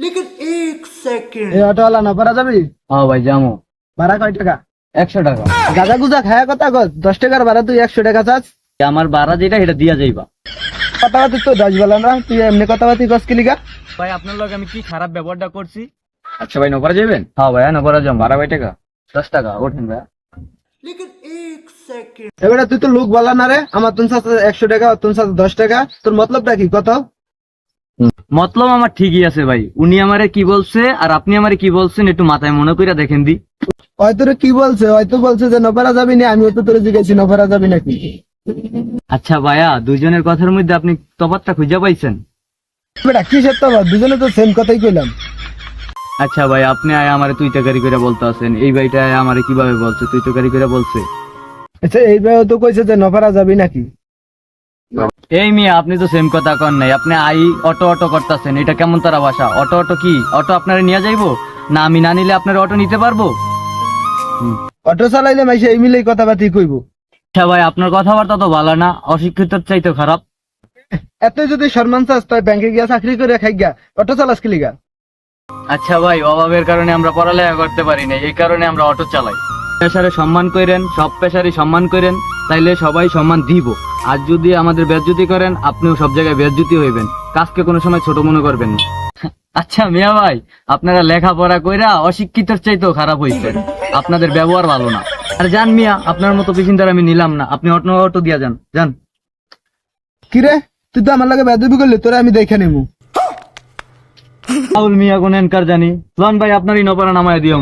এই অটোওয়ালা না পারা যাবি? হ্যাঁ ভাই যাবো। ভাড়া কয় টাকা? 100 টাকা। গাঁজা গুজা খায়া কথা কর, 10 টাকার ভাড়া তুই 100 টাকা চাস? আমার ভাড়া যেটা এটা দিয়া যাইবা। কথাবার্তি তো 10 বেলা না, তুই এমনি কথাবার্তি কস কি লিগা? ভাই আপনার লগে আমি কি খারাপ ব্যবহারটা করছি? আচ্ছা ভাই নপরা যাবেন? হ্যাঁ ভাই নপরা যাম। ভাড়া কয় টাকা? 10 টাকা। ওঠেন ভাই। এবারে তুই তো লোক বলা না রে, আমার তুন চাস 100 টাকা, তুন চাস 10 টাকা, তোর মতলবটা কি কত? মতলব আমার ঠিকই আছে ভাই, উনি আমারে কি বলছে আর আপনি আমারে কি বলছেন একটু মাথায় মনে কইরা দেখেন দি। হয়তো রে কি বলছে, হয়তো বলছে যে নপারা যাবি না, আমিও তো তোরে জিজ্ঞাসি নপারা যাবি নাকি। আচ্ছা ভাইয়া, দুইজনের কথার মধ্যে আপনি তফাৎটা খুঁজে পাইছেন? বেটা কিসের তো দুজনে তো সেম কথাই কইলাম। আচ্ছা ভাই, আপনি আয় আমারে তুই টাকারি করে বলতে আছেন, এই ভাইটা আয় আমারে কিভাবে বলছে তুই টাকারি করে বলছে? আচ্ছা এই ভাইও তো কইছে যে নপারা যাবি নাকি। এই মিয়া, আপনি তো সেম কথা কন নাই, আপনি আই অটো অটো করতেছেন, এটা কেমন তারা ভাষা? অটো অটো কি অটো আপনারে নিয়ে যাইবো না? আমি না নিলে আপনার অটো নিতে পারবো? অটো চালাইলে মাইসে এই মিলেই কথাবার্তি কইব। আচ্ছা ভাই, আপনার কথাবার্তা তো ভালো না, অশিক্ষিতর চাইতে খারাপ। এত যদি সম্মান চাস তাই ব্যাংকে গিয়া চাকরি করে খাই গা, অটো চালাস কি লিগা? আচ্ছা ভাই, অভাবের কারণে আমরা পড়ালেখা করতে পারি না, এই কারণে আমরা অটো চালাই। পেশারে সম্মান করেন, সব পেশারই সম্মান করেন, তাইলে সবাই সম্মান দিব। আর যদি আমাদের বেজ্জতি করেন, আপনিও সব জায়গায় বেজ্জতি হইবেন। কাজকে কোনো সময় ছোট মনে করবেন না। আচ্ছা মিয়া ভাই, আপনারা লেখাপড়া কইরা অশিক্ষিতর চাইতেও খারাপ হইছেন, আপনাদের ব্যবহার ভালো না। আর জান মিয়া, আপনার মতো পেশেন্টার আমি নিলাম না, আপনি অটো অটো দিয়া যান যান। কিরে তুই তো আমার লাগে বেদবি করলি, তোরা আমি দেখে নেবো। রাহুল মিয়া কোন এনকার জানি। লন ভাই, আপনারই নপারা নামায় দিও।